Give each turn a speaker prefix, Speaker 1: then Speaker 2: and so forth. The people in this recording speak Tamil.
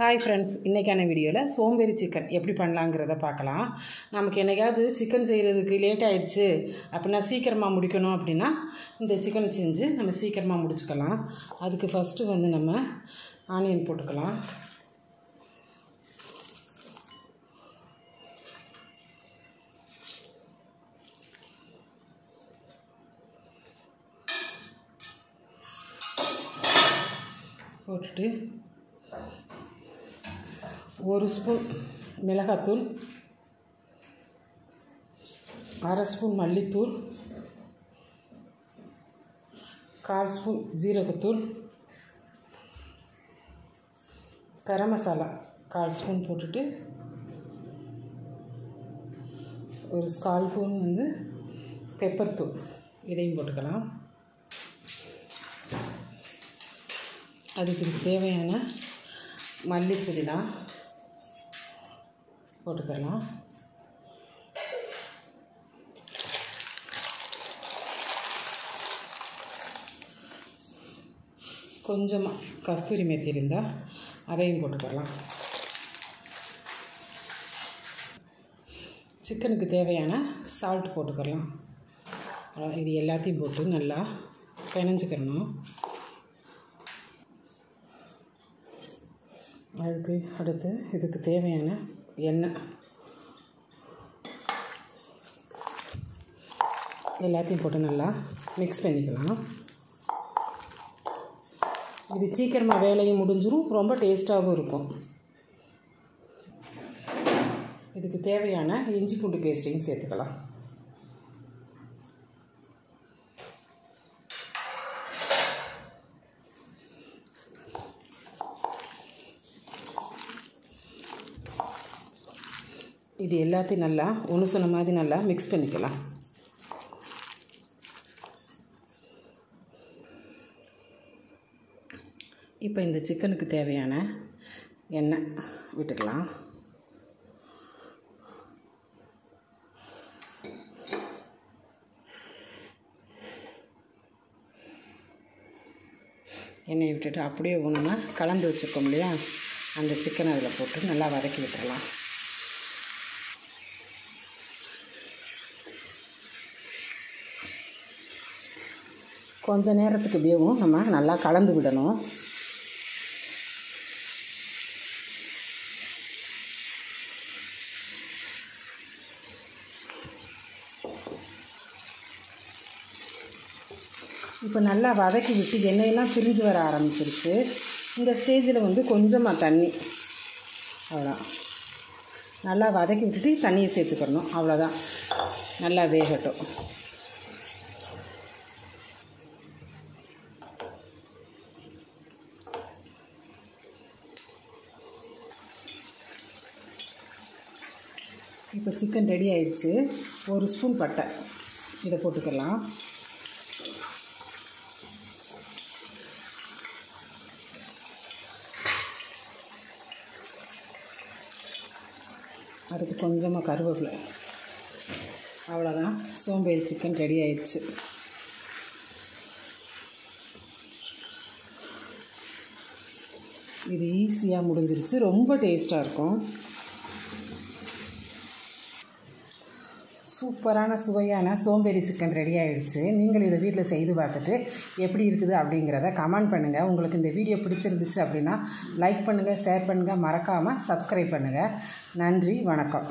Speaker 1: ஹாய் ஃப்ரெண்ட்ஸ், இன்றைக்கான வீடியோவில் சோம்பேறி சிக்கன் எப்படி பண்ணலாங்கிறத பார்க்கலாம். நமக்கு என்னைக்காவது சிக்கன் செய்கிறதுக்கு லேட் ஆகிடுச்சு அப்படின்னா சீக்கிரமாக முடிக்கணும் அப்படின்னா இந்த சிக்கன் செஞ்சு நம்ம சீக்கிரமாக முடிச்சுக்கலாம். அதுக்கு ஃபஸ்ட்டு நம்ம ஆனியன் போட்டுக்கலாம். போட்டுட்டு 1 ஸ்பூன் மிளகாத்தூள், 1/2 ஸ்பூன் மல்லித்தூள், 1/4 ஸ்பூன் ஜீரகத்தூள், கரம் மசாலா 1/4 ஸ்பூன் போட்டுட்டு 1 கால் ஸ்பூன் பெப்பர் தூள் இதையும் போட்டுக்கலாம். அதுக்கு தேவையான மல்லி புதினா போட்டுக்கலாம். கொஞ்சமாக கஸ்தூரி மேத்தி இருந்தால் அதையும் போட்டுக்கலாம். சிக்கனுக்கு தேவையான சால்ட் போட்டுக்கலாம். இது எல்லாத்தையும் போட்டு நல்லா பிணைஞ்சிக்கணும். அதுக்கு அடுத்து இதுக்கு தேவையான எண்ணெய் எல்லாத்தையும் போட்டு நல்லா மிக்ஸ் பண்ணிக்கலாம். இது சீக்கிரமாக வேலையும் முடிஞ்சிடும், ரொம்ப டேஸ்ட்டாகவும் இருக்கும். இதுக்கு தேவையான இஞ்சி பூண்டு பேஸ்ட்டையும் சேர்த்துக்கலாம். இது எல்லாத்தையும் நல்லா ஒன்று சொன்ன மாதிரி நல்லா மிக்ஸ் பண்ணிக்கலாம். இப்போ இந்த சிக்கனுக்கு தேவையான எண்ணெய் விட்டுக்கலாம். எண்ணெயை விட்டுட்டு அப்படியே நம்ம கலந்து வச்சுருக்கோம் இல்லையா, அந்த சிக்கனை அதில் போட்டு நல்லா வதக்கி விட்டுடலாம். கொஞ்ச நேரத்துக்கு இப்படியும் நம்ம நல்லா கலந்து விடணும். இப்போ நல்லா வதக்கி விட்டு எண்ணெயெல்லாம் பிரிஞ்சு வர ஆரம்பிச்சிருச்சு. இந்த ஸ்டேஜில் கொஞ்சமாக தண்ணி, அவ்வளோதான், நல்லா வதக்கி விட்டுட்டு தண்ணியை சேர்த்துக்கணும். அவ்வளோதான், நல்லா வேகட்டும். இப்போ சிக்கன் ரெடி ஆயிடுச்சு. 1 ஸ்பூன் பட்டை இதை போட்டுக்கலாம். அதுக்கு கொஞ்சமாக கருவேப்பிலை. அவ்வளோதான், சோம்பேறி சிக்கன் ரெடி ஆயிடுச்சு. இது ஈஸியாக முடிஞ்சிருச்சு, ரொம்ப டேஸ்ட்டாக இருக்கும். சூப்பரான சுவையான சோம்பேறி சிக்கன் ரெடி ஆகிடுச்சு. நீங்கள் இதை வீட்டில் செய்து பார்த்துட்டு எப்படி இருக்குது அப்படிங்கிறத கமெண்ட் பண்ணுங்கள். உங்களுக்கு இந்த வீடியோ பிடிச்சிருந்துச்சு அப்படின்னா லைக் பண்ணுங்கள், ஷேர் பண்ணுங்கள், மறக்காமல் சப்ஸ்கிரைப் பண்ணுங்கள். நன்றி, வணக்கம்.